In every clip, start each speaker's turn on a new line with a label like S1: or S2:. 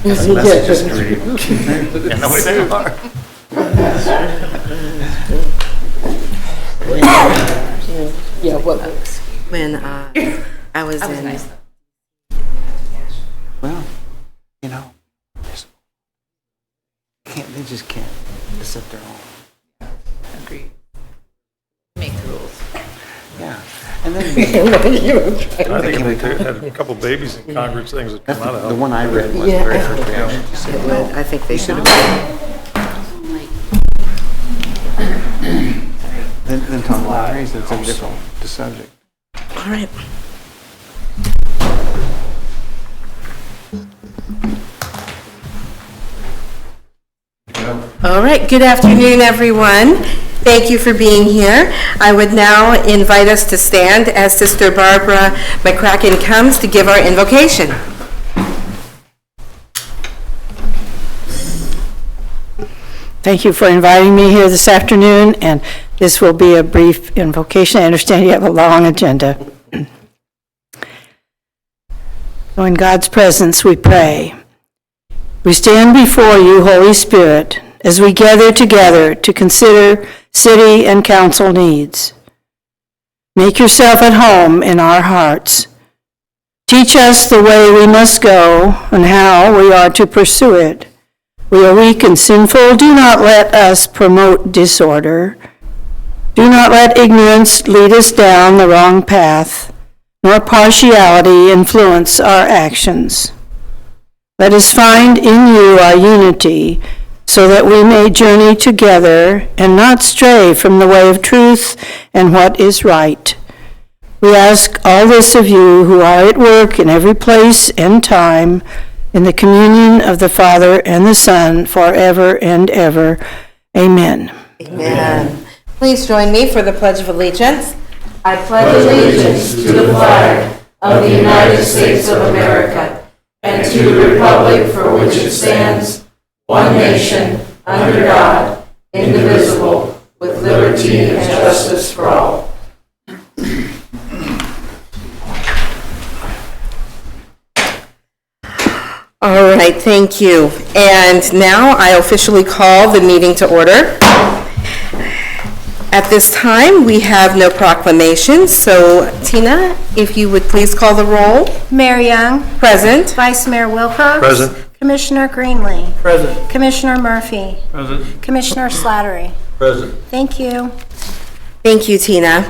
S1: Yes, the messages to read. And nobody they are.
S2: Yeah, what?
S3: When I was in,
S2: nice.
S1: Well, you know, they just can't set their own.
S2: Agreed. Make the rules.
S1: Yeah. And then
S4: I think if they had a couple babies in Congress, things would come out of
S1: the
S4: it.
S1: one I read was
S2: Yeah.
S1: very first reaction. She said, well,
S3: I think they should have.
S1: then talk about race, it's a different subject.
S3: All right. All right, good afternoon, everyone. Thank you for being here. I would now invite us to stand as Sister Barbara McCracken comes to give our invocation.
S5: Thank you for inviting me here this afternoon, and this will be a brief invocation. I understand you have a long agenda. So in God's presence we pray. We stand before you, Holy Spirit, as we gather together to consider city and council needs. Make yourself at home in our hearts. Teach us the way we must go and how we are to pursue it. We are weak and sinful. Do not let us promote disorder. Do not let ignorance lead us down the wrong path, nor partiality influence our actions. Let us find in you our unity, so that we may journey together and not stray from the way of truth and what is right. We ask all this of you who are at work in every place and time, in the communion of the Father and the Son, forever and ever. Amen.
S3: Amen. Please join me for the Pledge of Allegiance. I pledge allegiance to the flag of the United States of America and to the republic for which it stands, one nation, under God, indivisible, with liberty and justice for all. All right, thank you. And now I officially call the meeting to order. At this time, we have no proclamations, so Tina, if you would please call the roll.
S6: Mayor Young.
S3: Present.
S6: Vice Mayor Wilcox.
S4: Present.
S6: Commissioner Greenlee.
S4: Present.
S6: Commissioner Murphy.
S4: Present.
S6: Commissioner Slattery.
S4: Present.
S6: Thank you.
S3: Thank you, Tina.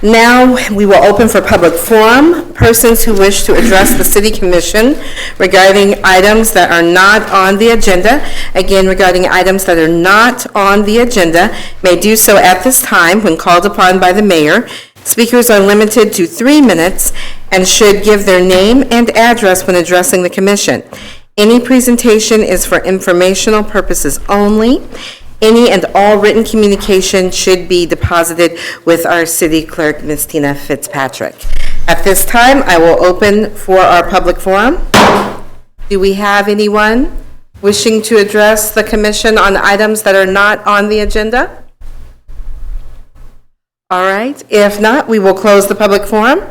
S3: Now, we will open for public forum. Persons who wish to address the City Commission regarding items that are not on the agenda, again, regarding items that are not on the agenda, may do so at this time when called upon by the mayor. Speakers are limited to 3 minutes and should give their name and address when addressing the commission. Any presentation is for informational purposes only. Any and all written communication should be deposited with our city clerk, Ms. Tina Fitzpatrick. At this time, I will open for our public forum. Do we have anyone wishing to address the commission on items that are not on the agenda? All right, if not, we will close the public forum.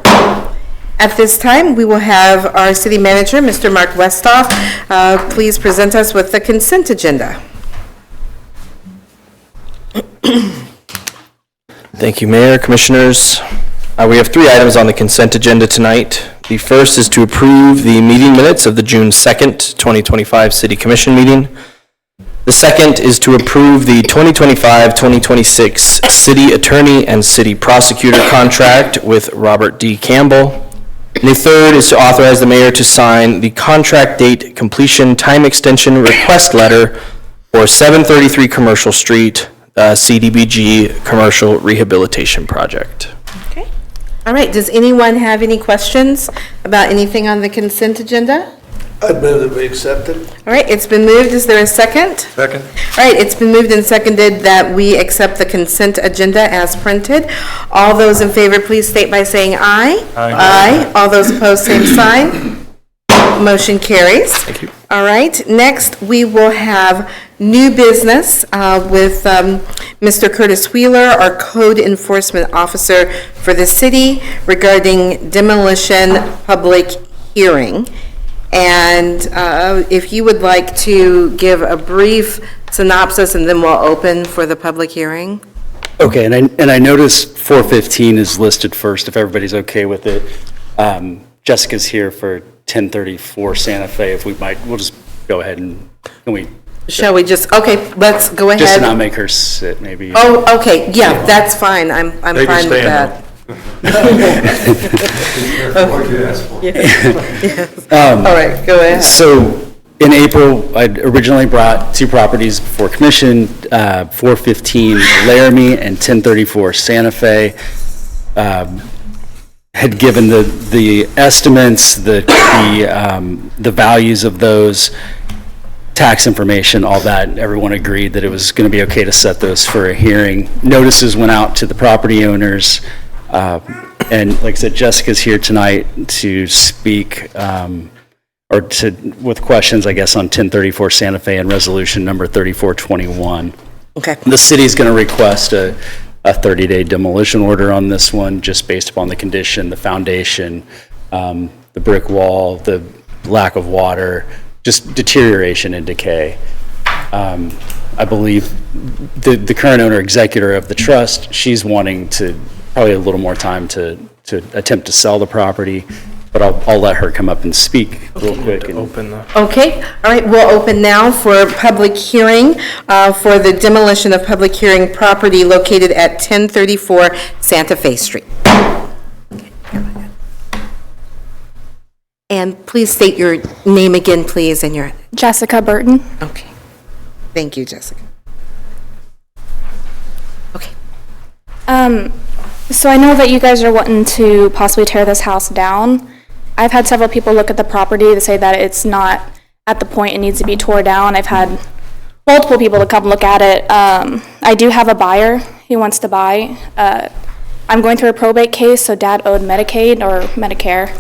S3: At this time, we will have our city manager, Mr. Mark Westhoff, please present us with the consent agenda.
S7: Thank you, Mayor, Commissioners. We have 3 items on the consent agenda tonight. The first is to approve the meeting minutes of the June 2nd, 2025 City Commission meeting. The second is to approve the 2025-2026 City Attorney and City Prosecutor contract with Robert D. Campbell. And the third is to authorize the mayor to sign the contract date completion time extension request letter for 733 Commercial Street, CDBG Commercial Rehabilitation Project.
S3: Okay. All right, does anyone have any questions about anything on the consent agenda?
S8: I'd move that we accept it.
S3: All right, it's been moved. Is there a second?
S4: Second.
S3: All right, it's been moved and seconded that we accept the consent agenda as printed. All those in favor, please state by saying aye.
S4: Aye.
S3: Aye. All those opposed, same sign. Motion carries.
S7: Thank you.
S3: All right, next we will have new business with Mr. Curtis Wheeler, our code enforcement officer for the city regarding demolition public hearing. And if you would like to give a brief synopsis, and then we'll open for the public hearing.
S9: Okay, and I noticed 415 is listed first, if everybody's okay with it. Jessica's here for 1034 Santa Fe, if we might, we'll just go ahead and, can we,
S3: Shall we just, okay, let's go
S9: just to
S3: ahead.
S9: not make her sit, maybe.
S3: Oh, okay, yeah, that's fine, I'm
S4: Maybe
S3: fine with
S4: stand
S3: that. All right, go ahead.
S9: So, in April, I originally brought two properties before commission, 415 Laramie and 1034 Santa Fe. Had given the estimates, the values of those, tax information, all that. Everyone agreed that it was going to be okay to set those for a hearing. Notices went out to the property owners. And like I said, Jessica's here tonight to speak, with questions, I guess, on 1034 Santa Fe and resolution number 3421.
S3: Okay,
S9: The city's going to request a 30-day demolition order on this one, just based upon the condition, the foundation, the brick wall, the lack of water, just deterioration and decay. I believe the current owner executor of the trust, she's wanting to, probably a little more time to attempt to sell the property, but I'll let her come up and speak real quick. and-
S7: Open the.
S3: okay, all right, we'll open now for public hearing for the demolition of public hearing property located at 1034 Santa Fe Street. And please state your name again, please, and your,
S10: Jessica Burton.
S3: okay. Thank you, Jessica. Okay,
S10: So I know that you guys are wanting to possibly tear this house down. I've had several people look at the property to say that it's not at the point it needs to be tore down. I've had multiple people to come look at it. I do have a buyer who wants to buy. I'm going through a probate case, so Dad owed Medicaid or Medicare.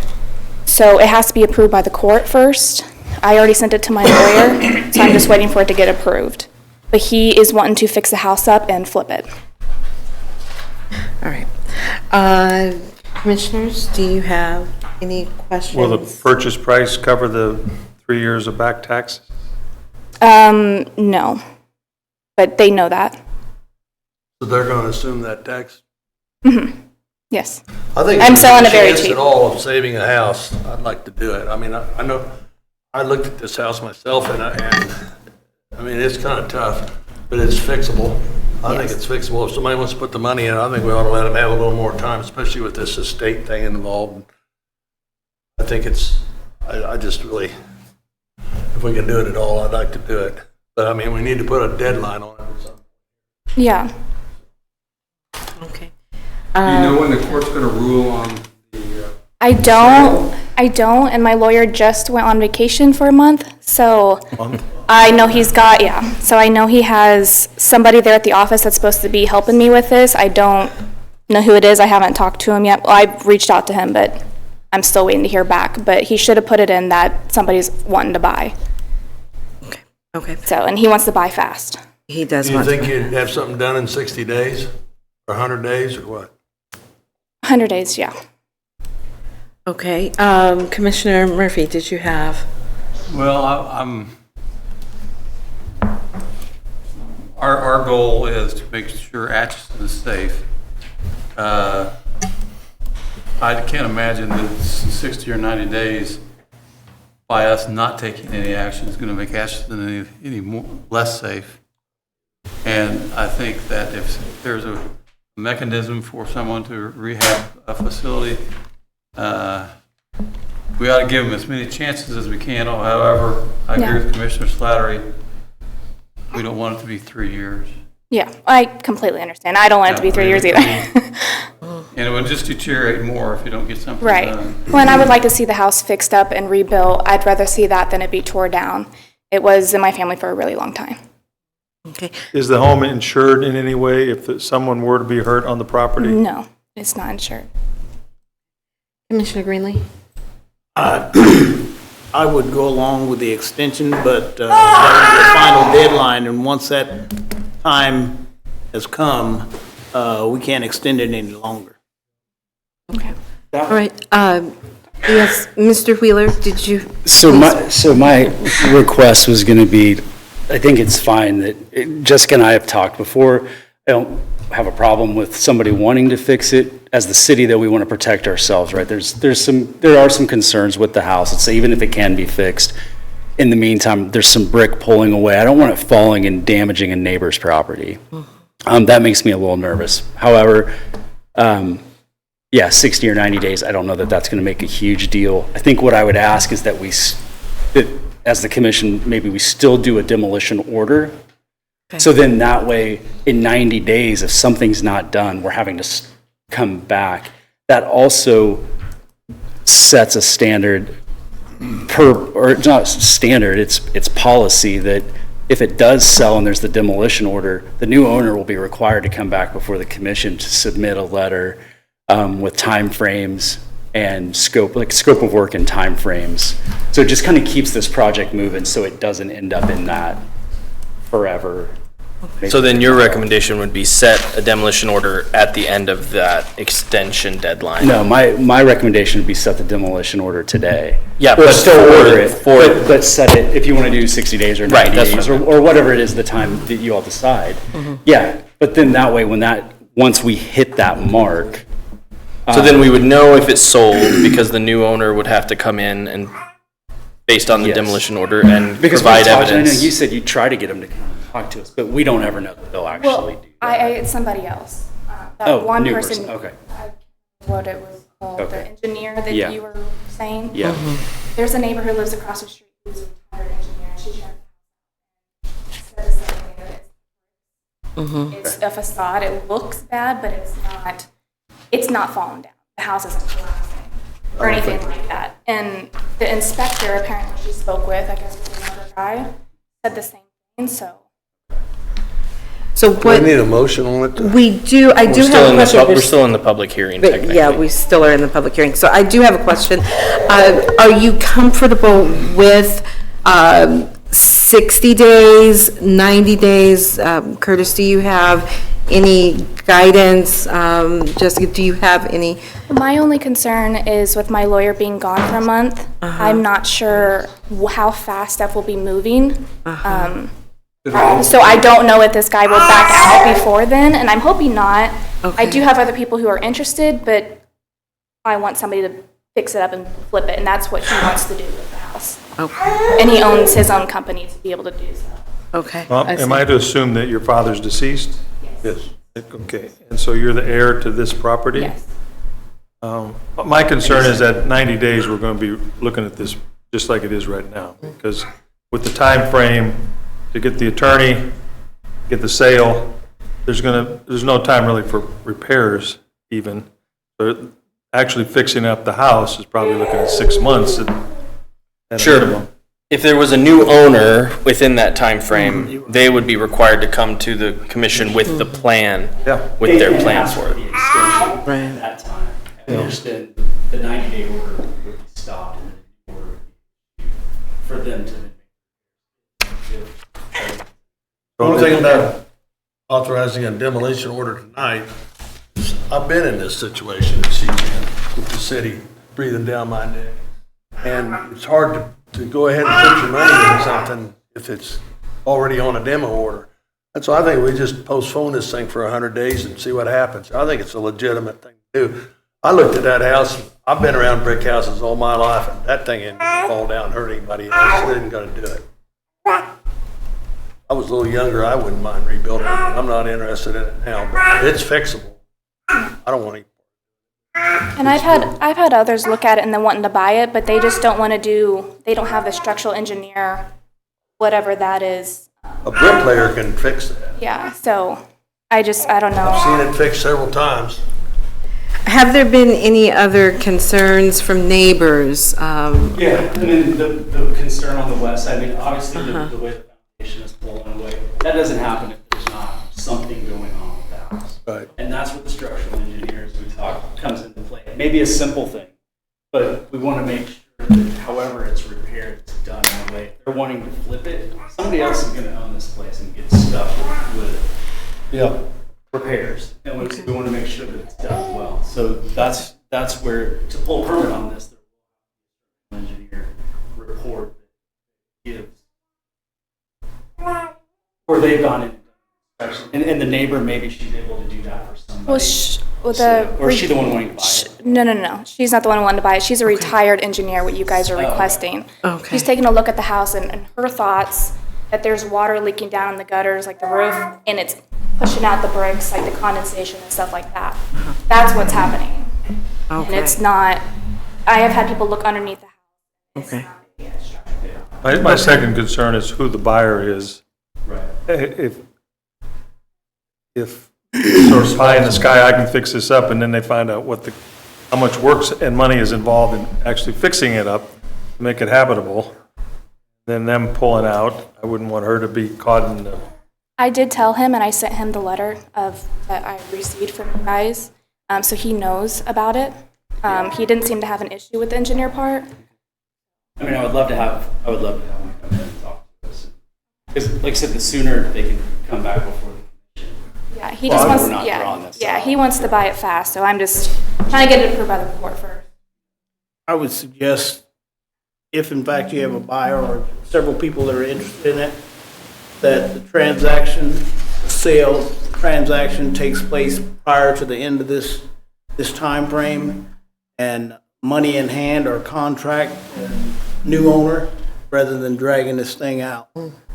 S10: So it has to be approved by the court first. I already sent it to my lawyer, so I'm just waiting for it to get approved. But he is wanting to fix the house up and flip it.
S3: all right. Commissioners, do you have any questions?
S4: Will the purchase price cover the 3 years of back taxes?
S10: No. But they know that.
S8: So they're going to assume that tax?
S10: Yes.
S8: I think
S10: I'm
S8: if there's
S10: selling
S8: a
S10: it very
S8: chance
S10: cheap.
S8: at all of saving a house, I'd like to do it. I mean, I know, I looked at this house myself, and I mean, it's kind of tough, but it's fixable. I think it's fixable. If somebody wants to put the money in, I think we ought to let them have a little more time, especially with this estate thing involved. I think I just really, if we can do it at all, I'd like to do it. But I mean, we need to put a deadline on it or something.
S10: Yeah.
S3: Okay.
S1: Do you know when the court's going to rule on the,
S10: I don't, and my lawyer just went on vacation for a month, so I know he's got, so I know he has somebody there at the office that's supposed to be helping me with this. I don't know who it is. I haven't talked to him yet. Well, I've reached out to him, but I'm still waiting to hear back. But he should have put it in that somebody's wanting to buy.
S3: Okay,
S10: So, and he wants to buy fast.
S3: he does
S8: Do you
S3: want
S8: think
S3: to.
S8: you'd have something done in 60 days or 100 days or what?
S10: 100 days, yeah.
S3: Okay, Commissioner Murphy, did you have?
S1: well, our goal is to make sure Atchison is safe. I can't imagine that 60 or 90 days by us not taking any action is going to make Atchison any more, less safe. And I think that if there's a mechanism for someone to rehab a facility, we ought to give them as many chances as we can. However, I agree with Commissioner Slattery. We don't want it to be 3 years.
S10: Yeah, I completely understand. I don't want it to be 3 years either.
S1: And it would just deteriorate more if you don't get something
S10: Right.
S1: done.
S10: Well, and I would like to see the house fixed up and rebuilt. I'd rather see that than it be tore down. It was in my family for a really long time.
S3: Okay,
S4: Is the home insured in any way if someone were to be hurt on the property?
S10: No, it's not insured.
S3: Commissioner Greenlee?
S11: I would go along with the extension, but that would be the final deadline, and once that time has come, we can't extend it any longer.
S3: Okay. All right, Yes, Mr. Wheeler, did you?
S9: So my request was going to be, I think it's fine that Jessica and I have talked before. I don't have a problem with somebody wanting to fix it. As the city, though, we want to protect ourselves, right? There are some concerns with the house. It's even if it can be fixed. In the meantime, there's some brick pulling away. I don't want it falling and damaging a neighbor's property. That makes me a little nervous. However, yeah, 60 or 90 days, I don't know that that's going to make a huge deal. I think what I would ask is that that as the commission, maybe we still do a demolition order. So then that way, in 90 days, if something's not done, we're having to come back. That also sets a standard or it's not standard, it's policy that if it does sell and there's the demolition order, the new owner will be required to come back before the commission to submit a letter with timeframes and scope of work and timeframes. So it just kind of keeps this project moving so it doesn't end up in that forever.
S7: So then your recommendation would be set a demolition order at the end of that extension deadline?
S9: No, my recommendation would be set the demolition order today.
S7: Yeah,
S9: Or
S7: but
S9: still order
S7: for
S9: it, but set it, if you want to do 60 days or 90
S7: Right, that's
S9: days,
S7: fine.
S9: or whatever it is, the time that you all decide. Yeah, but then that way, once we hit that mark.
S7: So then we would know if it's sold because the new owner would have to come in and, based on the
S9: Yes.
S7: demolition order, and
S9: Because
S7: provide
S9: I know
S7: evidence.
S9: you said you try to get them to come talk to us, but we don't ever know that they'll actually
S10: Well,
S9: do that.
S10: it's somebody else. That
S9: Oh,
S10: one
S9: new
S10: person.
S9: person, okay.
S10: What it was called,
S9: Okay.
S10: the engineer that
S9: Yeah.
S10: you were saying.
S9: Yeah.
S10: There's a neighbor who lives across the street who's a retired engineer, and she said the same thing. It's a facade. It looks bad, but it's not falling down. The house isn't collapsing or anything like that. And the inspector, apparently she spoke with, I guess with another guy, said the same thing. So
S3: So
S8: We
S3: what
S8: need a motion on it.
S3: we do, I do have a question.
S7: We're still in the public hearing
S3: But
S7: technically.
S3: yeah, we still are in the public hearing. So I do have a question. Are you comfortable with 60 days, 90 days? Curtis, do you have any guidance? Jessica, do you have any?
S10: my only concern is with my lawyer being gone for a month. I'm not sure how fast stuff will be moving. So I don't know if this guy will back out before then, and I'm hoping not. I do have other people who are interested, but I want somebody to fix it up and flip it, and that's what he wants to do with the house.
S3: Okay.
S10: And he owns his own company to be able to do so.
S3: Okay.
S4: Well, am I to assume that your father's deceased?
S8: Yes.
S4: Okay, and so you're the heir to this property?
S10: Yes.
S4: My concern is that 90 days, we're going to be looking at this just like it is right now, because with the time frame to get the attorney, get the sale, there's no time really for repairs even. But actually fixing up the house is probably looking at 6 months at a
S7: Sure.
S4: minimum.
S7: If there was a new owner within that time frame, they would be required to come to the commission with the plan,
S4: Yeah.
S7: with their plan for it.
S9: The extension
S3: Right.
S9: at that time. I understand the 90-day order would be stopped and the order would be for them to.
S8: The only thing about authorizing a demolition order tonight is I've been in this situation that she's in with the city breathing down my neck. And it's hard to go ahead and put your money in something if it's already on a demo order. And so I think we just postpone this thing for 100 days and see what happens. I think it's a legitimate thing to do. I looked at that house, I've been around brick houses all my life, and that thing ain't gonna fall down and hurt anybody else. It isn't gonna do it. I was a little younger, I wouldn't mind rebuilding it. I'm not interested in it now, but it's fixable. I don't want to.
S10: And I've had others look at it and then wanting to buy it, but they just don't want to they don't have the structural engineer, whatever that is.
S8: A bricklayer can fix that.
S10: Yeah, so I don't know.
S8: I've seen it fixed several times.
S3: Have there been any other concerns from neighbors?
S9: Yeah, and then the concern on the west side, I mean, obviously the way the foundation is pulling away, that doesn't happen if there's not something going on with the house.
S8: Right.
S9: And that's what the structural engineers we talk comes into play. It may be a simple thing, but we want to make sure that however it's repaired, it's done in a way. If they're wanting to flip it, somebody else is going to own this place and get stuck with
S8: Yeah.
S9: repairs. And we want to make sure that it's done well. So that's where, to pull a permit on this, Or they've gone in, and the neighbor, maybe she's able to do that for somebody. Or is she the one wanting to buy it?
S10: No. She's not the one wanting to buy it. She's a retired engineer, what you guys are requesting.
S3: Okay.
S10: She's taking a look at the house and her thoughts that there's water leaking down in the gutters, like the roof, and it's pushing out the bricks, like the condensation and stuff like that. That's what's happening. And
S3: Okay.
S10: it's not, I have had people look underneath the house.
S3: Okay.
S4: My second concern is who the buyer is.
S9: Right.
S4: If sort of pie in the sky, I can fix this up, and then they find out how much work and money is involved in actually fixing it up, to make it habitable, then them pulling out, I wouldn't want her to be caught in the,
S10: I did tell him, and I sent him the letter that I received from you guys, so he knows about it. He didn't seem to have an issue with the engineer part.
S9: I mean, I would love to have them come in and talk to us. Because, like I said, the sooner they can come back before the commission.
S10: Yeah, he just wants,
S9: We're not drawing this out.
S10: he wants to buy it fast, so I'm just trying to get it approved by the court first.
S11: I would suggest, if in fact you have a buyer or several people that are interested in it, that the sale transaction takes place prior to the end of this time frame, and money in hand or contract, and new owner, rather than dragging this thing out.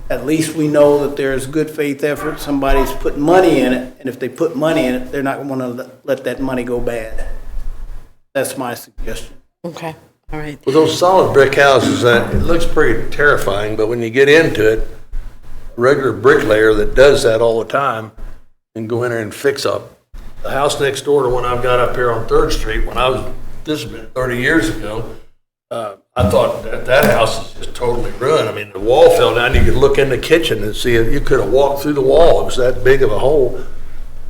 S11: At least we know that there's good faith effort, somebody's putting money in it, and if they put money in it, they're not going to let that money go bad. That's my suggestion.
S3: Okay, all right.
S8: With those solid brick houses, it looks pretty terrifying, but when you get into it, a regular bricklayer that does that all the time and go in there and fix up. The house next door to one I've got up here on 3rd Street, this has been 30 years ago, I thought that house is just totally ruined. I mean, the wall fell down, you could look in the kitchen and see it, you could have walked through the wall, it was that big of a hole.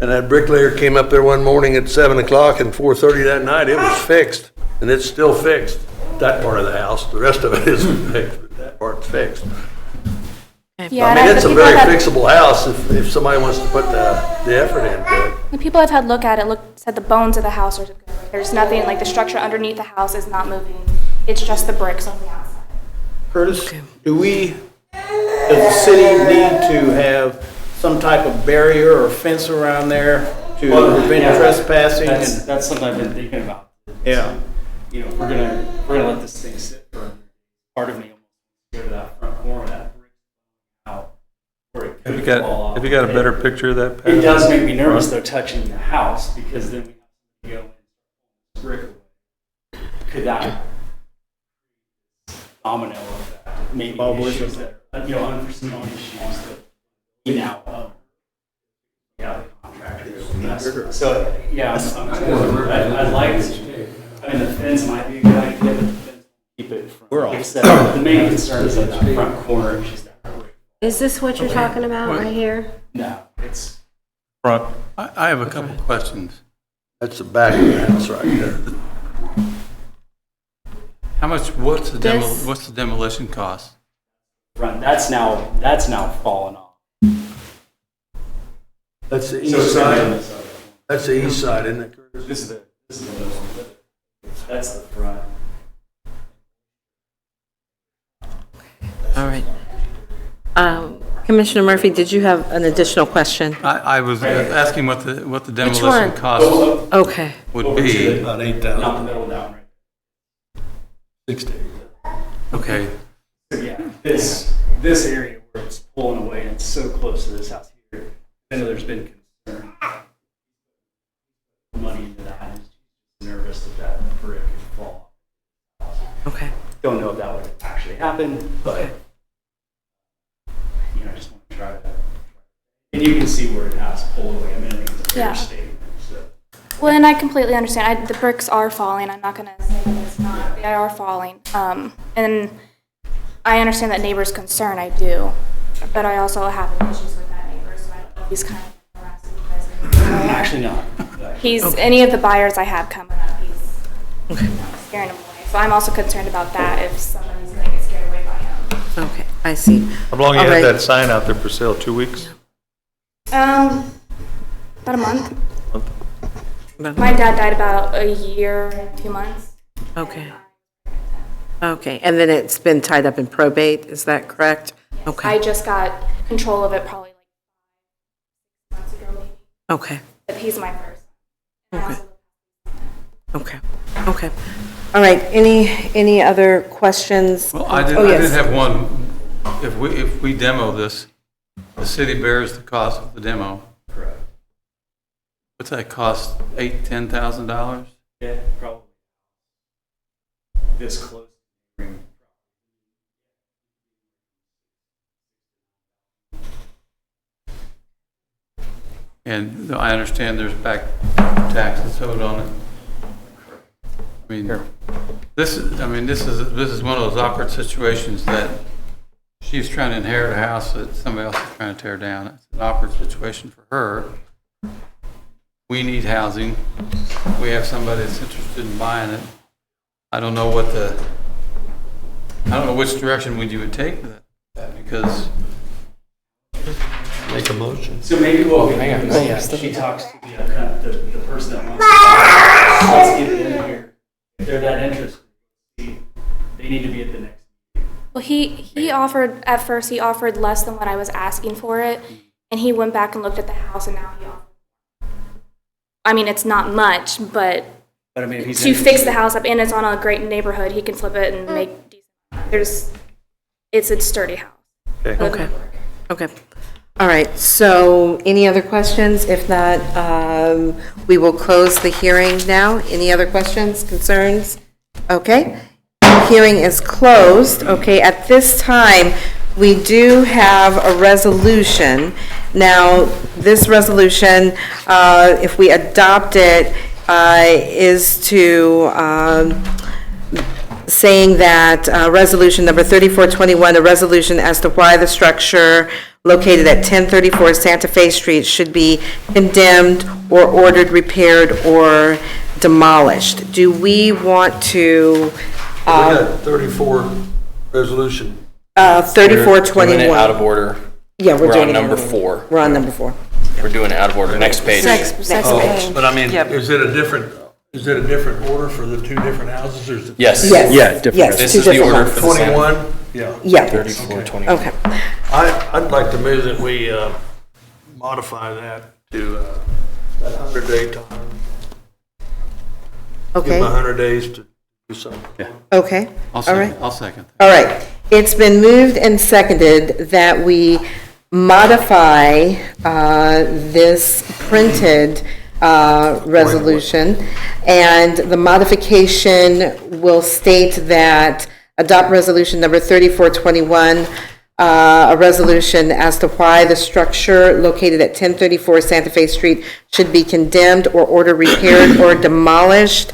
S8: And that bricklayer came up there one morning at 7 o'clock, and 4:30 that night, it was fixed, and it's still fixed, that part of the house. The rest of it isn't fixed, but that part's fixed.
S10: Yeah,
S8: I mean, it's a very fixable house if somebody wants to put the effort into it.
S10: The people I've had look at it said the bones of the house are good. There's nothing, like the structure underneath the house is not moving. It's just the bricks on the outside.
S11: Curtis, does the city need to have some type of barrier or fence around there to prevent trespassing?
S9: That's something I've been thinking about.
S11: Yeah.
S9: You know, we're gonna let this thing sit for part of me almost go to that front corner, that brick out. Where it
S4: have
S9: could
S4: you
S9: fall off.
S4: got a better picture of that? Pat?
S9: It does make me nervous though, touching the house, because then we have to go and brick away. Could that domino effect, maybe issues that, unforeseen issues that we now the contractor. So, yeah, I'd like to, the fence might be a good idea, but the fence keep it from.
S11: We're all
S9: like I said, the main concern is that front corner, just that.
S6: Is this what you're talking about right here?
S9: No, it's.
S4: Front.
S1: I have a couple questions.
S8: That's the back of the house right there.
S1: How much, what's the demolition cost?
S9: Front, that's now fallen off.
S8: That's the east side. That's the east side, isn't it, Curtis?
S9: This is the middle. That's the front.
S3: All right. Commissioner Murphy, did you have an additional question?
S1: I was asking what the
S3: one?
S1: demolition cost
S3: Okay.
S1: would be.
S8: About
S9: Not the
S8: 8,000.
S9: middle down, right?
S8: 60.
S1: Okay,
S9: So yeah, this area where it's pulling away and it's so close to this house here, I know there's been concern. Money into that, and just nervous that brick could fall.
S3: Okay.
S9: Don't know if that would actually happen, but I just want to try that. And you can see where it has pulled away. I mean, I think it's a fair
S10: Yeah.
S9: statement. So.
S10: Well, and I completely understand. The bricks are falling. I'm not going to say that it's not. They are falling. And I understand that neighbor's concern. I do. But I also have issues with that neighbor, so I don't know if he's kind of harassing you guys.
S9: Actually not.
S10: Any of the buyers I have coming up, he's scaring them away. So I'm also concerned about that if somebody's going to get scared away by him.
S3: Okay, I see.
S4: How long you
S3: All
S4: had
S3: right.
S4: that sign out there for sale? 2 weeks?
S10: About a month. My dad died about a year and 2 months.
S3: Okay. Okay, and then it's been tied up in probate, is that correct? Okay.
S10: I just got control of it probably like
S3: Okay,
S10: But he's my first.
S3: okay, okay. All right, any other questions?
S1: Well, I did
S3: Oh, yes.
S1: have one. If we demo this, the city bears the cost of the demo.
S9: Correct.
S1: What's that cost? $10,000?
S9: Yeah, probably. This close.
S1: And I understand there's back taxes owed on it. I mean, this is one of those awkward situations that she's trying to inherit a house that somebody else is trying to tear down. It's an awkward situation for her. We need housing. We have somebody that's interested in buying it. I don't know which direction you would take with that, because
S8: Make a motion.
S9: So maybe, well, she talks to the person that wants to get in here. If they're that interested, they need to be at the next.
S10: Well, he offered, at first, he offered less than what I was asking for it, and he went back and looked at the house, and now he offered. I mean, it's not much, but
S9: But I mean, if he's
S10: to fix the house up, and it's on a great neighborhood, he can flip it and make decent. It's a sturdy house.
S3: Okay, okay. All right, so any other questions? If not, we will close the hearing now. Any other questions, concerns? Okay, hearing is closed. Okay, at this time, we do have a resolution. Now, this resolution, if we adopt it, is to saying that resolution number 3421, a resolution as to why the structure located at 1034 Santa Fe Street should be condemned or ordered repaired or demolished. Do we want to,
S8: We got 34 resolution.
S3: 3421?
S7: Doing it out of order.
S3: Yeah, we're
S7: We're
S3: doing
S7: on
S3: it.
S7: number 4.
S3: We're on number 4.
S7: We're doing it out of order. Next page.
S8: Oh, but I mean,
S3: Yep.
S8: is it a different order for the two different houses, or is it?
S7: Yes.
S3: Yes.
S9: Yeah, different.
S3: Yes,
S7: This
S3: two
S7: is the
S3: different
S7: order
S3: ones.
S7: for the Santa.
S8: 21? Yeah.
S3: Yeah.
S7: 3421.
S3: Okay,
S8: I'd like to move that we modify that to that 100-day time. Give
S3: okay,
S8: them 100 days to do something.
S3: okay.
S1: I'll
S3: All right.
S1: second, I'll second.
S3: All right, it's been moved and seconded that we modify this printed resolution, and the modification will state that adopt resolution number 3421, a resolution as to why the structure located at 1034 Santa Fe Street should be condemned or ordered repaired or demolished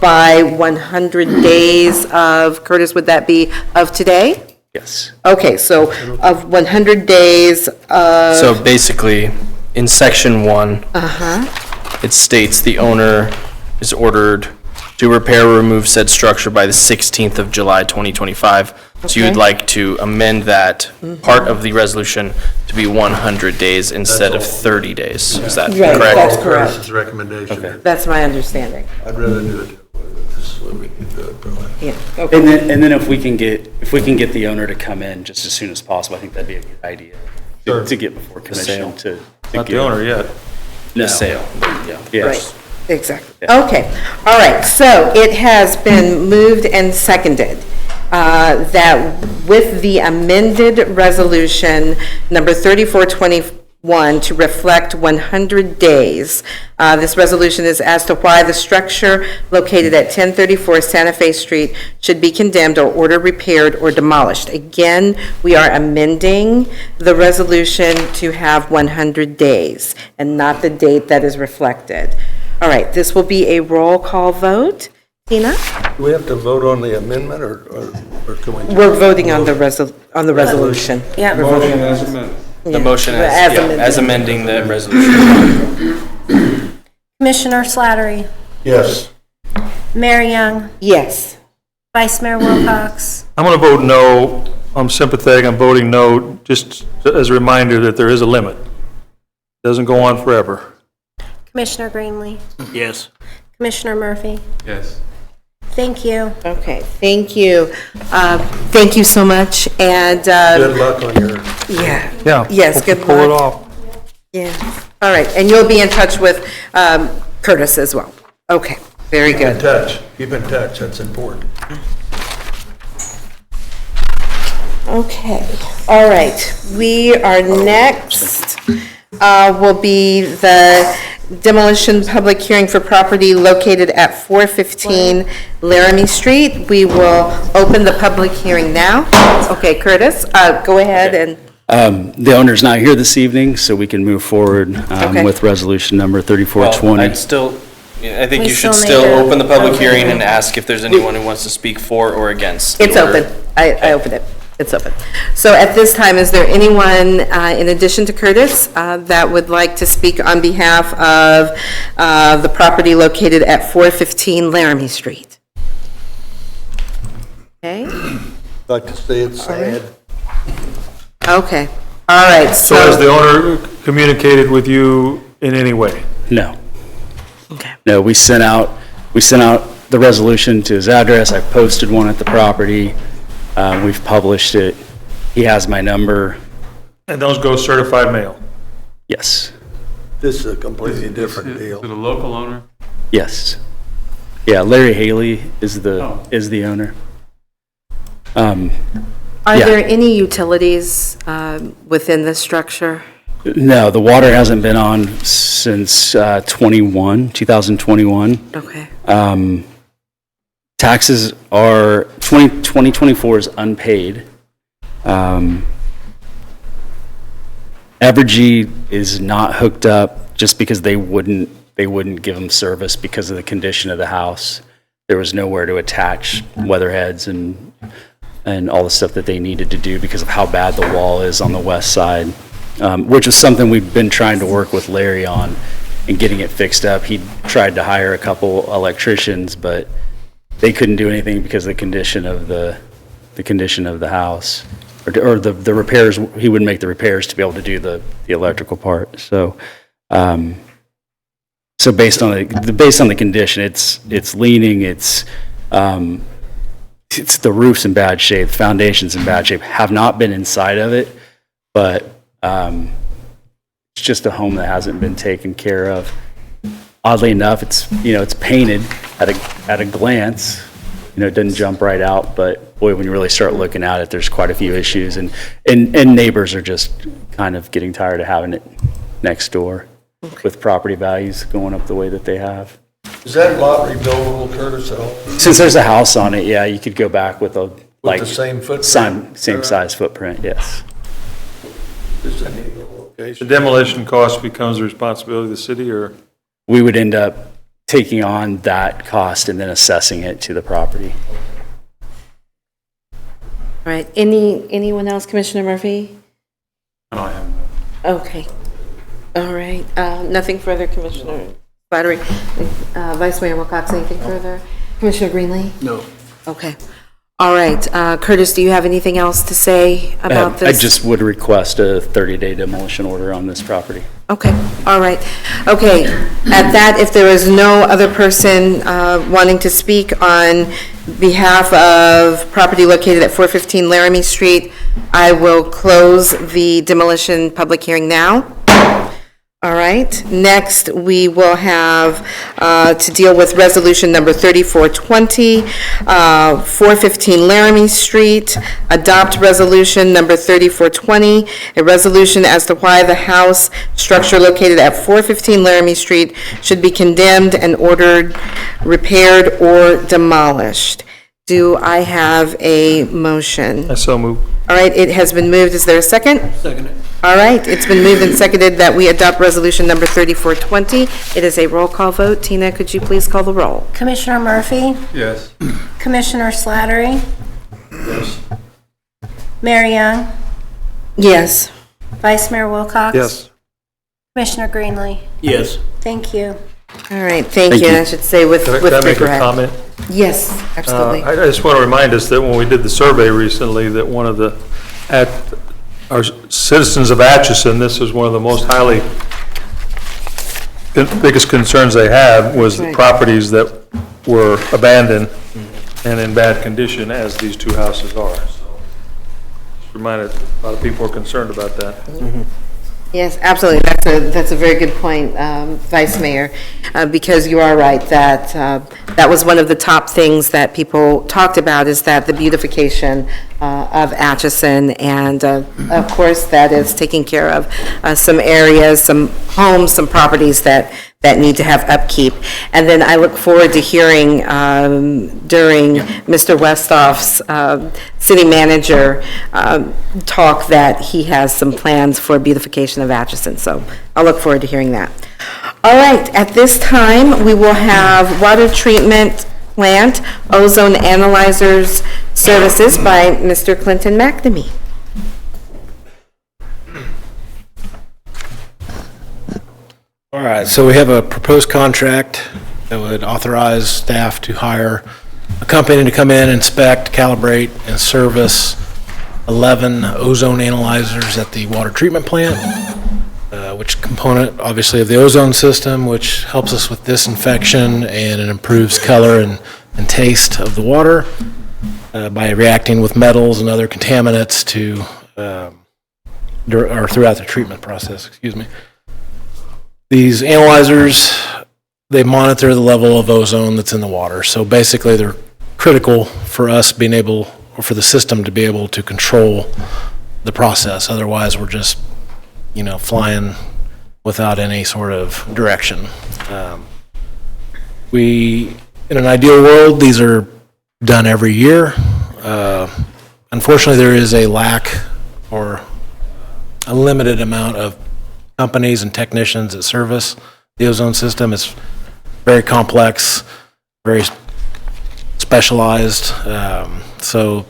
S3: by 100 days of, Curtis, would that be of today?
S9: Yes.
S3: Okay, so of 100 days of...
S7: So basically, in section 1, it states the owner is ordered to repair or remove said structure by the 16th of July, 2025. So you would
S3: Okay.
S7: like to amend that part of the resolution to be 100 days instead of 30 days. Is that
S3: Right,
S7: correct?
S3: that's correct.
S8: Curtis's recommendation.
S3: That's my understanding.
S8: I'd rather do it this way. We can do it, probably.
S3: Yeah, okay.
S9: And then if we can get the owner to come in just as soon as possible, I think that'd be a good idea.
S8: Sure.
S9: To get before commission to.
S4: Not the owner yet.
S9: No.
S7: Sale.
S9: Yes.
S3: Exactly. Okay, all right, so it has been moved and seconded that with the amended resolution number 3421 to reflect 100 days, this resolution is as to why the structure located at 1034 Santa Fe Street should be condemned or ordered repaired or demolished. Again, we are amending the resolution to have 100 days and not the date that is reflected. All right, this will be a roll call vote. Tina?
S8: Do we have to vote on the amendment, or can we?
S3: We're voting on the resolution. Yeah. we're voting.
S7: The motion is,
S3: As
S7: yeah,
S3: amended.
S7: as amending the resolution.
S6: Commissioner Slattery,
S8: Yes.
S6: Mayor Young,
S3: Yes.
S6: Vice Mayor Wilcox,
S4: I'm going to vote no. I'm sympathetic. I'm voting no, just as a reminder that there is a limit. Doesn't go on forever.
S6: Commissioner Greenlee,
S8: Yes.
S6: Commissioner Murphy.
S1: Yes.
S6: Thank you.
S3: Okay, thank you. Thank you so much, and,
S8: Good luck on your.
S3: yeah.
S4: Yeah.
S3: Yes,
S4: hope you
S3: good
S4: Pull it
S3: luck.
S4: off.
S3: Yeah. All right, and you'll be in touch with Curtis as well? Okay, very
S8: Keep in
S3: good.
S8: touch, keep in touch, that's important.
S3: Okay, all right. We are next, will be the demolition public hearing for property located at 415 Laramie Street. We will open the public hearing now. Okay, Curtis, go ahead and,
S9: The owner's not here this evening, so we can move forward
S3: Okay.
S9: with resolution number
S7: Well,
S9: 3420.
S7: I think
S6: We
S7: you should
S6: still
S7: still
S6: need to
S7: open the public
S6: open
S7: hearing
S6: it.
S7: and ask if there's anyone who wants to speak for or against. the
S3: it's
S7: order.
S3: open. I opened it. It's open. So at this time, is there anyone, in addition to Curtis, that would like to speak on behalf of the property located at 415 Laramie Street? Okay,
S8: Like to say it's sad.
S3: okay, all right,
S4: So has the owner communicated with you in any way?
S9: No.
S3: Okay.
S9: No, we sent out the resolution to his address. I posted one at the property. We've published it. He has my number.
S4: And those go certified mail?
S9: Yes.
S8: This is a completely different
S1: Is it
S8: deal.
S1: a local owner?
S9: Yes. Yeah, Larry Haley is
S1: Oh.
S9: the owner.
S3: Are
S9: yeah.
S3: there any utilities within this structure?
S9: No, the water hasn't been on since 2021.
S3: Okay,
S9: Taxes are, 2024 is unpaid. Evergy is not hooked up just because they wouldn't give them service because of the condition of the house. There was nowhere to attach weatherheads and all the stuff that they needed to do because of how bad the wall is on the west side, which is something we've been trying to work with Larry on and getting it fixed up. He tried to hire a couple electricians, but they couldn't do anything because of the condition of the house, or the repairs. He would make the repairs to be able to do the electrical part. So, so based on the condition, it's leaning. It's the roof's in bad shape, the foundation's in bad shape. Have not been inside of it, but it's just a home that hasn't been taken care of. Oddly enough, it's painted at a glance. It doesn't jump right out, but boy, when you really start looking at it, there's quite a few issues, and neighbors are just kind of getting tired of having it next door with property values going up the way that they have.
S8: Is that lot rebuildable, Curtis, at all?
S9: Since there's a house on it, yeah, you could go back with a
S8: With the same footprint?
S9: same size footprint, yes.
S8: Is that the
S4: The
S8: location?
S4: demolition cost becomes the responsibility of the city, or?
S9: We would end up taking on that cost and then assessing it to the property.
S3: all right. Anyone else, Commissioner Murphy?
S1: No, I haven't.
S3: Okay, all right. Nothing further, Commissioner Slattery. Vice Mayor Wilcox, anything further? Commissioner Greenlee?
S8: No.
S3: Okay. All right. Curtis, do you have anything else to say about
S9: I
S3: this?
S9: just would request a 30-day demolition order on this property.
S3: Okay, all right. Okay, at that, if there is no other person wanting to speak on behalf of property located at 415 Laramie Street, I will close the demolition public hearing now. All right, next, we will have to deal with resolution number 3420, 415 Laramie Street, adopt resolution number 3420, a resolution as to why the house structure located at 415 Laramie Street should be condemned and ordered repaired or demolished. Do I have a motion?
S4: I so move.
S3: All right, it has been moved. Is there a second?
S8: Second it.
S3: All right, it's been moved and seconded that we adopt resolution number 3420. It is a roll call vote. Tina, could you please call the roll?
S6: Commissioner Murphy?
S1: Yes.
S6: Commissioner Slattery?
S8: Yes.
S6: Mayor Young?
S3: Yes.
S6: Vice Mayor Wilcox?
S4: Yes.
S6: Commissioner Greenlee?
S8: Yes.
S6: Thank you.
S3: All right, thank
S9: Thank
S3: you.
S9: you.
S3: I should say with
S4: Can I
S3: with
S4: make a
S3: regret.
S4: comment?
S3: Yes, absolutely.
S4: I just want to remind us that when we did the survey recently, that one of our citizens of Atchison, this is one of the most biggest concerns they had was the
S3: Right.
S4: properties that were abandoned and in bad condition, as these two houses are. So, just reminded, a lot of people are concerned about that.
S3: Yes, absolutely. That's a very good point, Vice Mayor, because you are right that that was one of the top things that people talked about, is that the beautification of Atchison, and of course, that is taking care of some areas, some homes, some properties that need to have upkeep. And then I look forward to hearing during Mr. Westhoff's city manager talk that he has some plans for beautification of Atchison. So I'll look forward to hearing that. All right, at this time, we will have water treatment plant ozone analyzers services by Mr. Clinton McNamee.
S12: All right, so we have a proposed contract that would authorize staff to hire a company to come in, inspect, calibrate, and service 11 ozone analyzers at the water treatment plant, which component, obviously, of the ozone system, which helps us with disinfection and it improves color and taste of the water by reacting with metals and other contaminants or throughout the treatment process, excuse me. These analyzers, they monitor the level of ozone that's in the water. So basically, they're critical for us being able, or for the system to be able to control the process. Otherwise, we're just, flying without any sort of direction. In an ideal world, these are done every year. Unfortunately, there is a lack or a limited amount of companies and technicians that service the ozone system. It's very complex, very specialized, so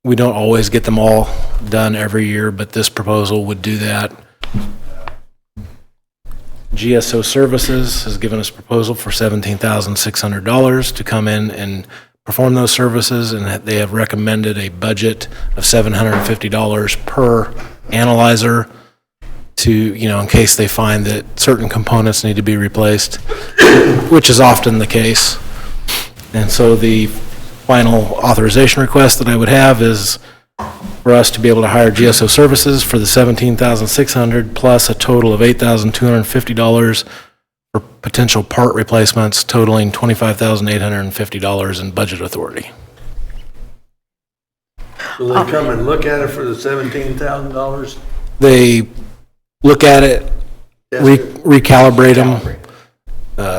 S12: we don't always get them all done every year, but this proposal would do that. GSO Services has given us a proposal for $17,600 to come in and perform those services, and they have recommended a budget of $750 per analyzer to, in case they find that certain components need to be replaced, which is often the case. And so the final authorization request that I would have is for us to be able to hire GSO Services for the $17,600 plus a total of $8,250 for potential part replacements, totaling $25,850 in budget authority.
S8: So they come and look at it for the $17,000?
S12: They look at it, recalibrate them,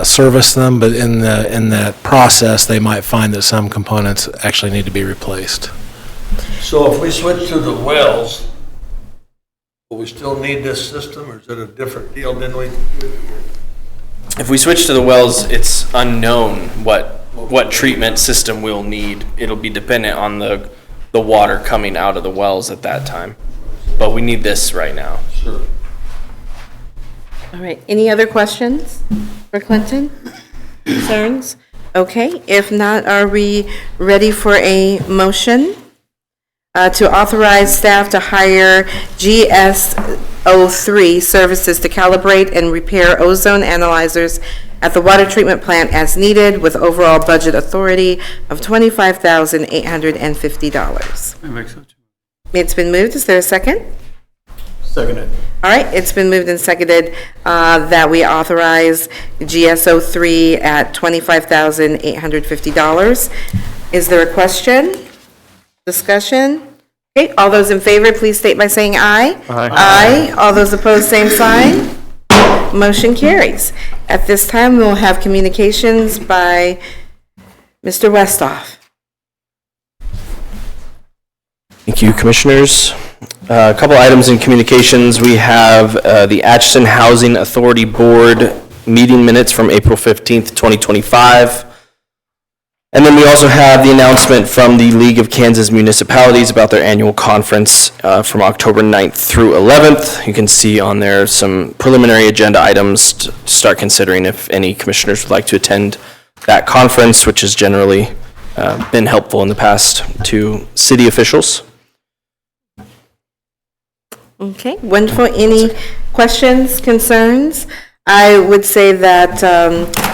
S12: service them, but in that process, they might find that some components actually need to be replaced.
S8: So if we switch to the wells, will we still need this system, or is it a different deal than we?
S7: If we switch to the wells, it's unknown what treatment system we'll need. It'll be dependent on the water coming out of the wells at that time. But we need this right now.
S8: Sure.
S3: All right, any other questions for Clinton? Concerns? Okay, if not, are we ready for a motion to authorize staff to hire GSO3 Services to calibrate and repair ozone analyzers at the water treatment plant as needed, with overall budget authority of $25,850? It's been moved. Is there a second?
S11: Seconded.
S3: All right, it's been moved and seconded that we authorize GSO3 at $25,850. Is there a question? Discussion? Okay, all those in favor, please state by saying aye.
S4: Aye.
S3: Aye. All those opposed, same sign. Motion carries. At this time, we'll have communications by Mr. Westhoff.
S7: Thank you, Commissioners. A couple items in communications. We have the Atchison Housing Authority Board meeting minutes from April 15th, 2025. And then we also have the announcement from the League of Kansas Municipalities about their annual conference from October 9th through 11th. You can see on there some preliminary agenda items to start considering if any commissioners would like to attend that conference, which has generally been helpful in the past to city officials.
S3: Okay, wonderful. Any questions, concerns? I would say that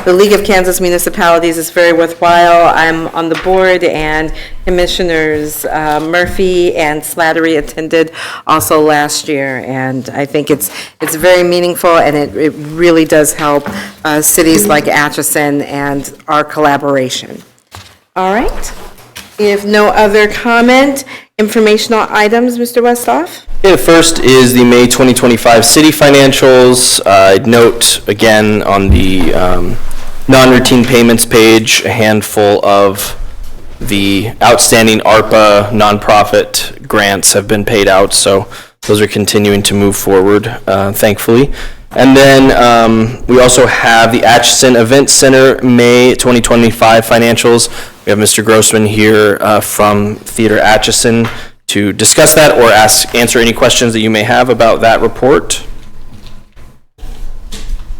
S3: the League of Kansas Municipalities is very worthwhile. I'm on the board, and Commissioners Murphy and Slattery attended also last year, and I think it's very meaningful, and it really does help cities like Atchison and our collaboration. All right. If no other comment, informational items, Mr. Westhoff?
S7: Okay, the first is the May 2025 city financials. I'd note again on the non-routine payments page, a handful of the outstanding ARPA nonprofit grants have been paid out, so those are continuing to move forward, thankfully. And then we also have the Atchison Event Center May 2025 financials. We have Mr. Grossman here from Theater Atchison to discuss that or answer any questions that you may have about that report.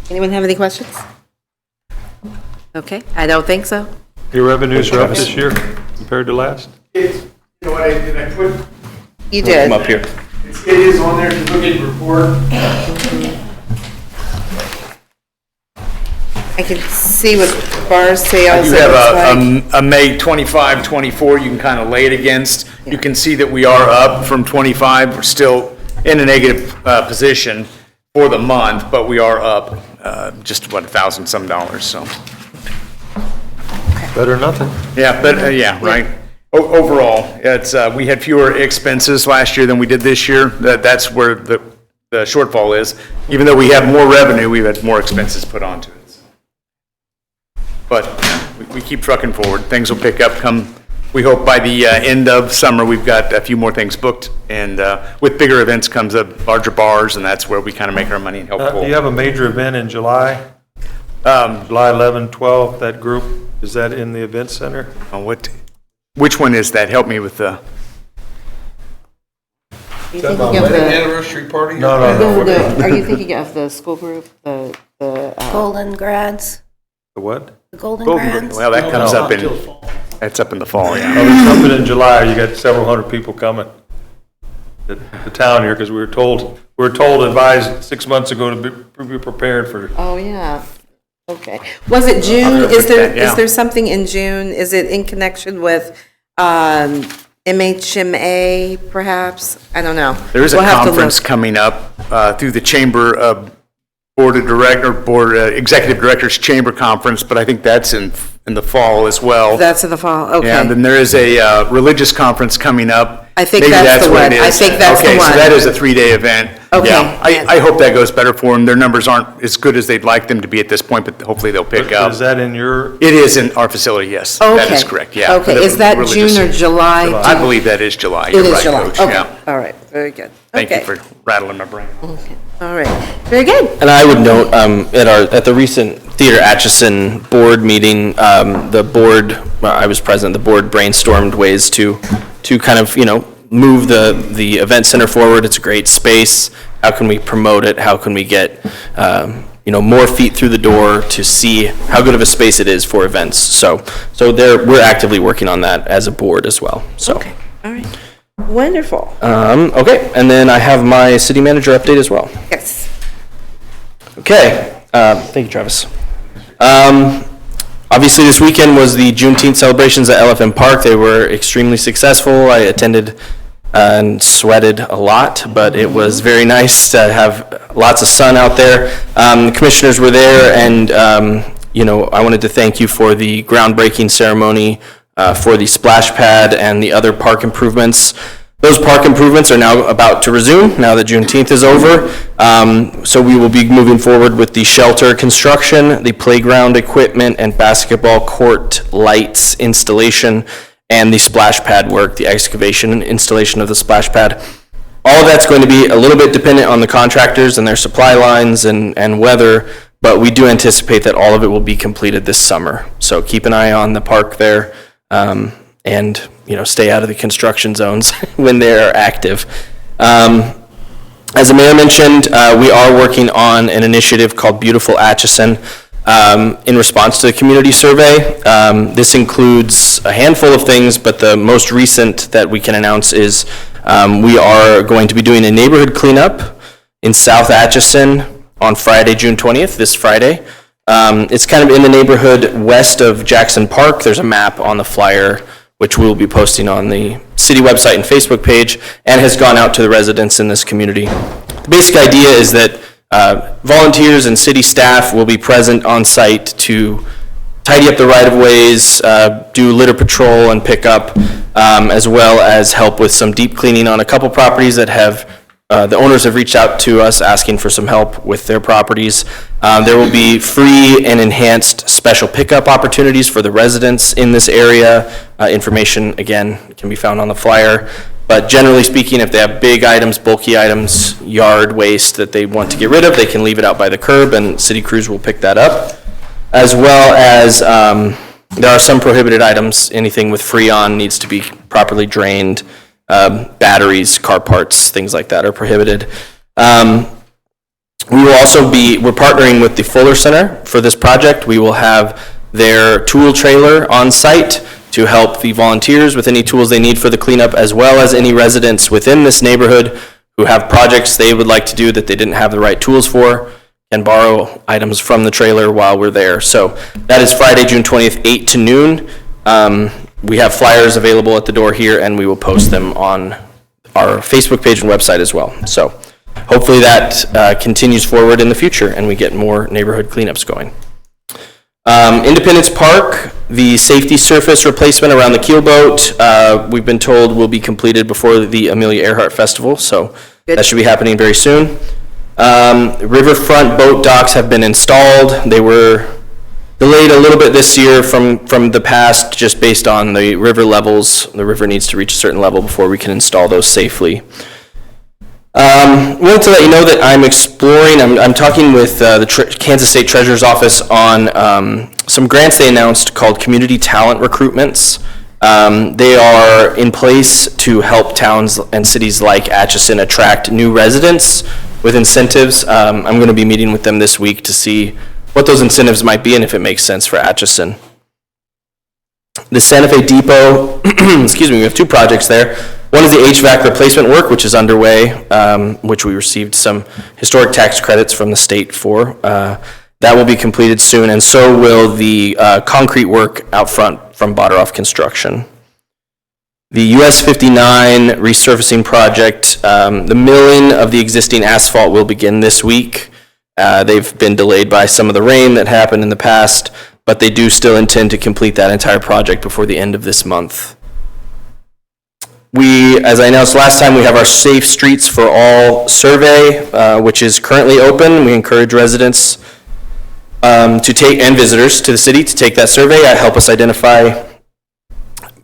S3: Anyone have any questions? Okay, I don't think so.
S4: Your revenues are up this year compared to last?
S13: It's, you know what, did I put,
S3: You did.
S7: Come up here.
S13: it is on there, if you look at the report.
S3: I can see what bar sales.
S13: You have a May 25, 24, you can kind of lay it against. You can see that we are up from 25. We're still in a negative position for the month, but we are up just about $1,000 some dollars, so.
S4: Better than nothing.
S13: Yeah, but, yeah, right. Overall, it's, we had fewer expenses last year than we did this year. That's where the shortfall is. Even though we have more revenue, we've had more expenses put onto it. But we keep trucking forward. Things will pick up come, we hope by the end of summer, we've got a few more things booked. And with bigger events comes larger bars, and that's where we kind of make our money and help pull.
S4: Do you have a major event in July? July 11, 12, that group, is that in the event center?
S13: Which one is that? Help me with the...
S3: Is that about wedding
S8: anniversary party?
S4: No.
S3: Are you thinking of the school group, the
S6: Golden Grads.
S4: The what?
S6: The Golden
S4: Golden
S6: Grads.
S13: Well, that comes up in, that's up in the fall, yeah.
S4: Oh, there's something in July, you got several hundred people coming to the town here, because we were told, advised 6 months ago to be prepared for.
S3: Oh, yeah. Okay. Was it June? Is there something in June? Is it in connection with MHMA, perhaps? I don't know.
S13: There is a conference coming up through the Chamber of Executive Directors Chamber Conference, but I think that's in the fall as well.
S3: That's in the fall, okay.
S13: And then there is a religious conference coming up.
S3: I think
S13: Maybe
S3: that's the
S13: what
S3: one.
S13: it is.
S3: I think that's the
S13: Okay,
S3: one.
S13: so that is a 3-day event.
S3: Okay.
S13: Yeah, I hope that goes better for them. Their numbers aren't as good as they'd like them to be at this point, but hopefully they'll pick up.
S4: Is that in your?
S13: It is in our facility, yes.
S3: Okay.
S13: That is correct, yeah.
S3: Okay,
S13: For the
S3: is that
S13: religious-
S3: June or July?
S13: I believe that is July.
S3: It
S13: You're
S3: is
S13: right,
S3: July,
S13: Coach.
S3: okay.
S13: Yeah.
S3: All right, very good.
S13: Thank you
S3: Okay.
S13: for rattling my brain.
S3: Okay. All right, very good.
S7: And I would note, at the recent Theater Atchison board meeting, the board, I was present, the board brainstormed ways to kind of, move the event center forward. It's a great space. How can we promote it? How can we get, more feet through the door to see how good of a space it is for events? So we're actively working on that as a board as well, so.
S3: Okay, all right. Wonderful.
S7: Okay, and then I have my city manager update as well.
S3: Yes.
S7: Okay, thank you, Travis. Obviously, this weekend was the Juneteenth celebrations at LFM Park. They were extremely successful. I attended and sweated a lot, but it was very nice to have lots of sun out there. The commissioners were there, and I wanted to thank you for the groundbreaking ceremony for the splash pad and the other park improvements. Those park improvements are now about to resume, now that Juneteenth is over. So we will be moving forward with the shelter construction, the playground equipment, and basketball court lights installation, and the splash pad work, the excavation and installation of the splash pad. All of that's going to be a little bit dependent on the contractors and their supply lines and weather, but we do anticipate that all of it will be completed this summer. So keep an eye on the park there, and stay out of the construction zones when they're active. As the mayor mentioned, we are working on an initiative called Beautiful Atchison in response to the community survey. This includes a handful of things, but the most recent that we can announce is we are going to be doing a neighborhood cleanup in South Atchison on Friday, June 20th, this Friday. It's kind of in the neighborhood west of Jackson Park. There's a map on the flyer, which we'll be posting on the city website and Facebook page, and has gone out to the residents in this community. The basic idea is that volunteers and city staff will be present on site to tidy up the right-of-ways, do litter patrol and pickup, as well as help with some deep cleaning on a couple properties that have, the owners have reached out to us asking for some help with their properties. There will be free and enhanced special pickup opportunities for the residents in this area. Information, again, can be found on the flyer. But generally speaking, if they have big items, bulky items, yard waste that they want to get rid of, they can leave it out by the curb and city crews will pick that up. As well as there are some prohibited items. Anything with Freon needs to be properly drained. Batteries, car parts, things like that are prohibited. We will also we're partnering with the Fuller Center for this project. We will have their tool trailer on site to help the volunteers with any tools they need for the cleanup, as well as any residents within this neighborhood who have projects they would like to do that they didn't have the right tools for, can borrow items from the trailer while we're there. So that is Friday, June 20th, 8 to noon. We have flyers available at the door here, and we will post them on our Facebook page and website as well. So hopefully that continues forward in the future and we get more neighborhood cleanups going. Independence Park, the safety surface replacement around the keelboat, we've been told will be completed before the Amelia Earhart Festival, so that should be happening very soon. Riverfront boat docks have been installed. They were delayed a little bit this year from the past, just based on the river levels. The river needs to reach a certain level before we can install those safely. Wanted to let you know that I'm talking with the Kansas State Treasurer's Office on some grants they announced called Community Talent Recruitments. They are in place to help towns and cities like Atchison attract new residents with incentives. I'm going to be meeting with them this week to see what those incentives might be and if it makes sense for Atchison. The Santa Fe Depot, excuse me, we have two projects there. One is the HVAC replacement work, which is underway, which we received some historic tax credits from the state for. That will be completed soon, and so will the concrete work out front from Boderoff Construction. The US 59 resurfacing project, the milling of the existing asphalt will begin this week. They've been delayed by some of the rain that happened in the past, but they do still intend to complete that entire project before the end of this month. As I announced last time, we have our Safe Streets for All survey, which is currently open. We encourage residents and visitors to the city to take that survey, help us identify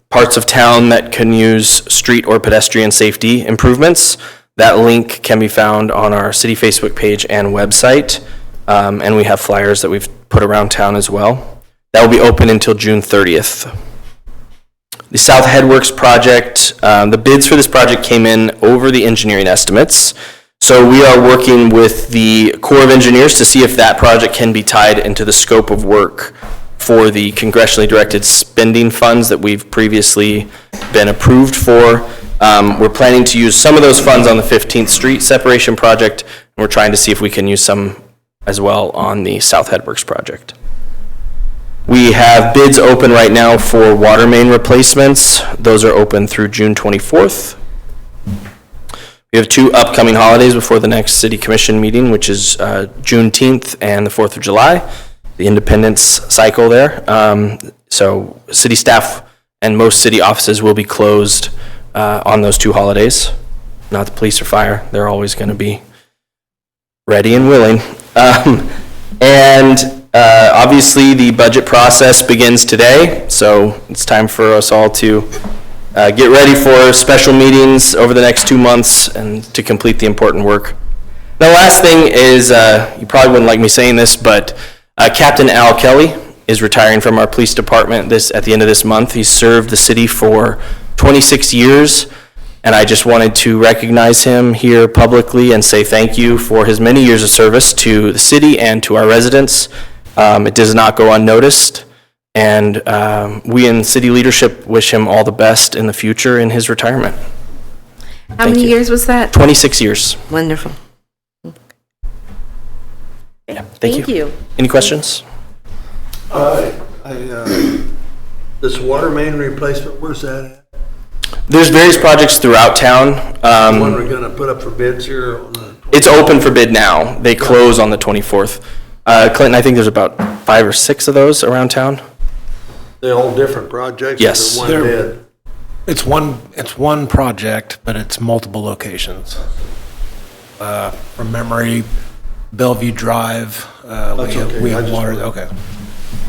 S7: parts of town that can use street or pedestrian safety improvements. That link can be found on our city Facebook page and website, and we have flyers that we've put around town as well. That will be open until June 30th. The South Headworks project, the bids for this project came in over the engineering estimates. So we are working with the Corps of Engineers to see if that project can be tied into the scope of work for the congressionally directed spending funds that we've previously been approved for. We're planning to use some of those funds on the 15th Street separation project, and we're trying to see if we can use some as well on the South Headworks project. We have bids open right now for water main replacements. Those are open through June 24th. We have two upcoming holidays before the next City Commission meeting, which is Juneteenth and the 4th of July, the Independence cycle there. So city staff and most city offices will be closed on those two holidays. Not the police or fire. They're always going to be ready and willing. Obviously, the budget process begins today, so it's time for us all to get ready for special meetings over the next 2 months and to complete the important work. The last thing is, you probably wouldn't like me saying this, but Captain Al Kelly is retiring from our police department at the end of this month. He served the city for 26 years, and I just wanted to recognize him here publicly and say thank you for his many years of service to the city and to our residents. It does not go unnoticed, and we in city leadership wish him all the best in the future in his retirement.
S3: How many years was that?
S7: 26 years.
S3: Wonderful. Thank you.
S7: Any questions?
S8: This water main replacement, where's that at?
S7: There's various projects throughout town.
S8: The one we're gonna put up for bids here on the.
S7: It's open for bid now. They close on the 24th. Clinton, I think there's about 5 or 6 of those around town.
S8: They're all different projects? or
S7: Yes.
S8: One bid?
S12: It's one project, but it's multiple locations. From memory, Bellevue Drive,
S8: okay.
S12: we
S8: I
S12: have
S8: just
S12: water,
S8: wondered.
S12: okay.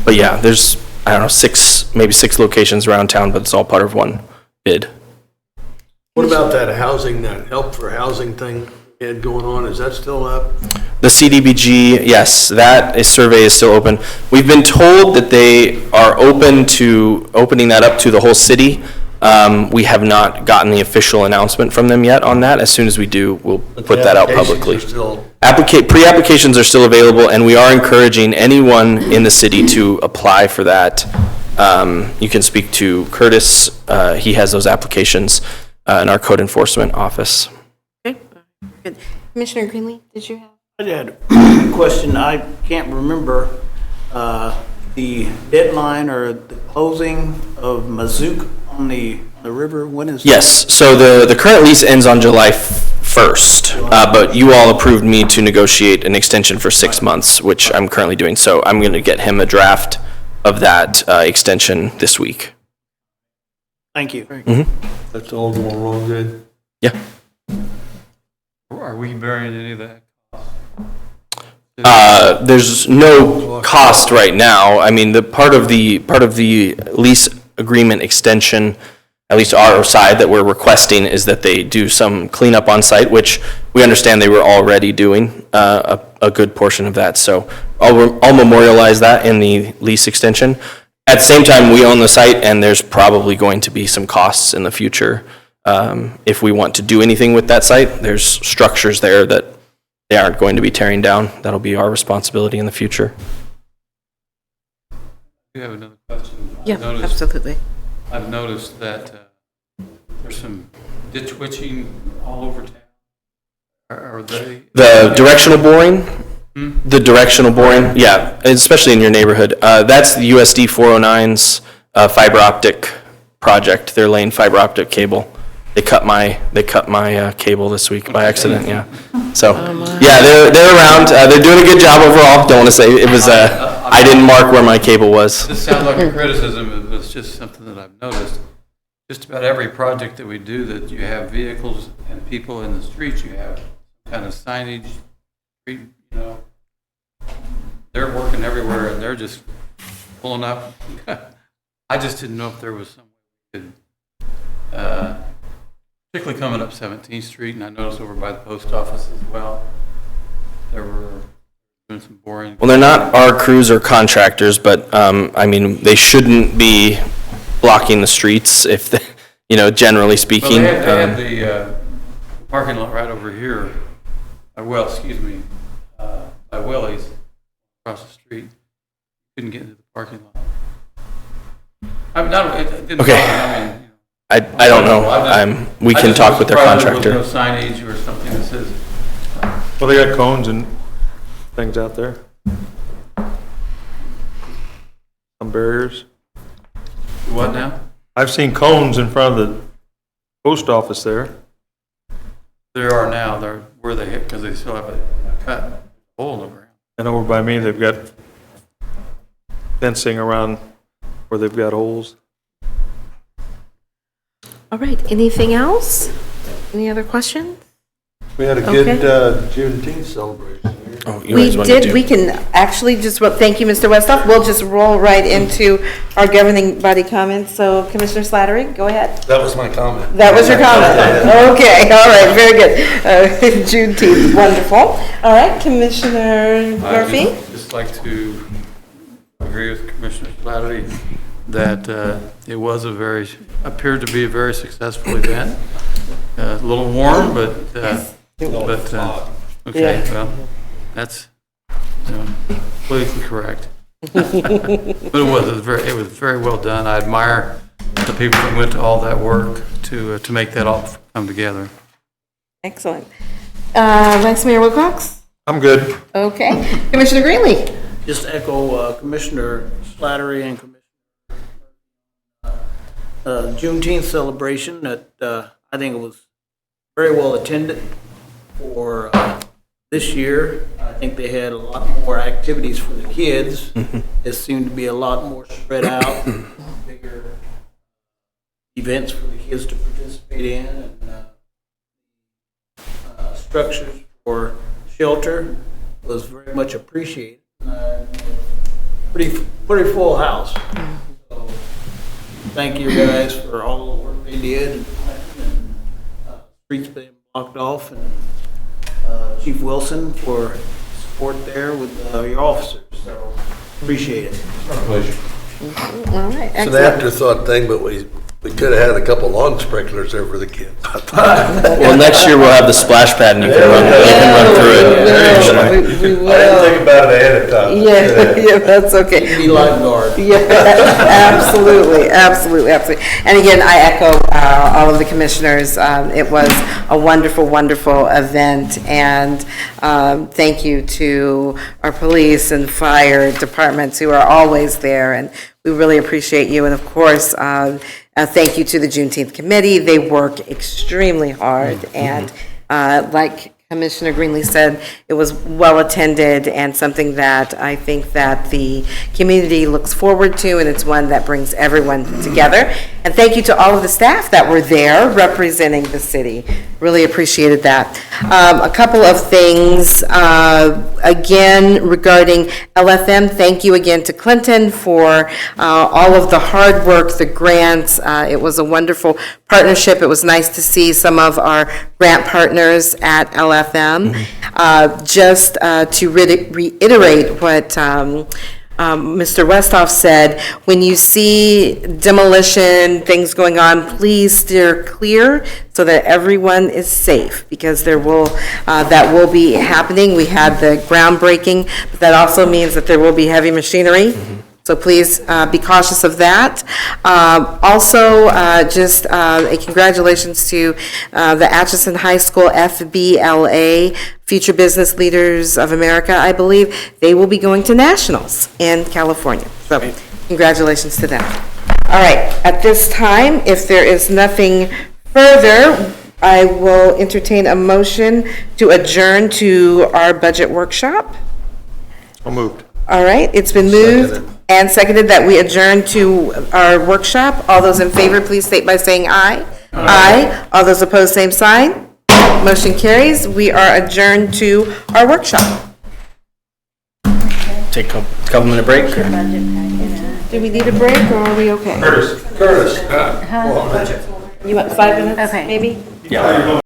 S7: But yeah, there's, I don't know, maybe 6 locations around town, but it's all part of one bid.
S8: What about that housing, that help for housing thing you had going on? Is that still up?
S7: The CDBG, yes, survey is still open. We've been told that they are open to opening that up to the whole city. We have not gotten the official announcement from them yet on that. As soon as we do, we'll put that out publicly. Pre-applications are still available, and we are encouraging anyone in the city to apply for that. You can speak to Curtis. He has those applications in our code enforcement office.
S3: Okay, good. Commissioner Greenlee, did you have?
S11: I had a question. I can't remember the deadline or the closing of Mazook on the river. When is that?
S7: Yes, so the current lease ends on July 1st, but you all approved me to negotiate an extension for 6 months, which I'm currently doing. So I'm going to get him a draft of that extension this week.
S11: Thank you.
S8: That's all going wrong good?
S7: Yeah.
S1: Are we bearing any of that?
S7: There's no cost right now. I mean, the part of the lease agreement extension, at least our side that we're requesting, is that they do some cleanup on site, which we understand they were already doing a good portion of that. So I'll memorialize that in the lease extension. At the same time, we own the site, and there's probably going to be some costs in the future. If we want to do anything with that site, there's structures there that they aren't going to be tearing down. That'll be our responsibility in the future.
S1: You have another question?
S3: Yeah, absolutely.
S1: I've noticed that there's some ditch witching all over town. Are they?
S7: The directional boring? The directional boring, yeah, especially in your neighborhood. That's the USD 409's fiber optic project. They're laying fiber optic cable. They cut my cable this week by accident, yeah. So, yeah, they're around. They're doing a good job overall. Don't want to say it was, I didn't mark where my cable was.
S1: This sounds like a criticism, but it's just something that I've noticed. Just about every project that we do that you have vehicles and people in the streets, you have kind of signage, you know. They're working everywhere and they're just pulling up. I just didn't know if there was some way we could, particularly coming up 17th Street, and I noticed over by the post office as well, there were doing some boring.
S7: Well, they're not our crews or contractors, but, I mean, they shouldn't be blocking the streets if, they, generally speaking.
S1: Well, they had the parking lot right over here, by Willie's, across the street. Couldn't get into the parking lot. It didn't
S7: Okay.
S1: bother me.
S7: I don't know. We can talk with their contractor.
S1: There was no signage or something that says.
S4: Well, they got cones and things out there. Some barriers.
S1: What now?
S4: I've seen cones in front of the post office there.
S1: There are now. They're where they hit because they still have a cut hole in the ground.
S4: And over by me, they've got fencing around where they've got holes.
S3: All right, anything else? Any other questions?
S8: We had a good Juneteenth celebration here.
S7: Oh, you
S3: We
S7: guys wanted
S3: did,
S7: to-
S3: we can actually just, thank you, Mr. Westhoff. We'll just roll right into our governing body comments. So Commissioner Slattery, go ahead.
S8: That was my comment.
S3: That was your comment? Okay, all right, very good. Juneteenth, wonderful. All right, Commissioner Murphy?
S1: I'd just like to agree with Commissioner Slattery that it was appeared to be a very successful event. A little warm, but okay, well, that's politically correct. But it was very well done. I admire the people that went to all that work to make that all come together.
S3: Excellent. Vice Mayor Wilcox?
S4: I'm good.
S3: Okay. Commissioner Greenlee?
S11: Just echo Commissioner Slattery and Commissioner Juneteenth celebration that I think it was very well attended for this year. I think they had a lot more activities for the kids. It seemed to be a lot more spread out, bigger events for the kids to participate in, and structures for shelter was very much appreciated. Pretty full house. So, thank you guys for all the work they did, and streets being blocked off, and Chief Wilson for support there with your officers. So appreciate it.
S8: Pleasure.
S3: All right,
S8: It's an
S3: excellent.
S8: afterthought thing, but we could have had a couple lawn sprinklers there for the kids.
S7: Well, next year we'll have the splash pad and you can run through it.
S3: We will.
S4: I didn't think about it ahead of time.
S3: Yeah, that's okay.
S11: Be lifeguard.
S3: Yeah, absolutely, absolutely, absolutely. And again, I echo all of the commissioners. It was a wonderful, wonderful event, and thank you to our police and fire departments who are always there, and we really appreciate you. And of course, thank you to the Juneteenth Committee. They work extremely hard, and like Commissioner Greenlee said, it was well-attended and something that I think that the community looks forward to, and it's one that brings everyone together. And thank you to all of the staff that were there representing the city. Really appreciated that. A couple of things, again, regarding LFM, thank you again to Clinton for all of the hard work, the grants. It was a wonderful partnership. It was nice to see some of our grant partners at LFM. Just to reiterate what Mr. Westhoff said, when you see demolition, things going on, please steer clear so that everyone is safe, because there will, that will be happening. We had the groundbreaking, but that also means that there will be heavy machinery. So please be cautious of that. Also, just a congratulations to the Atchison High School FBLA, Future Business Leaders of America, I believe. They will be going to nationals in California. So congratulations to them. All right, at this time, if there is nothing further, I will entertain a motion to adjourn to our budget workshop.
S4: So moved.
S3: All right, it's been moved and seconded that we adjourn to our workshop. All those in favor, please state by saying aye. Aye. All those opposed, same sign. Motion carries. We are adjourned to our workshop.
S7: Take a couple minute break.
S3: Do we need a break, or are we okay?
S8: Curtis.
S3: You want 5 minutes,
S6: Okay.
S3: maybe?
S7: Yeah.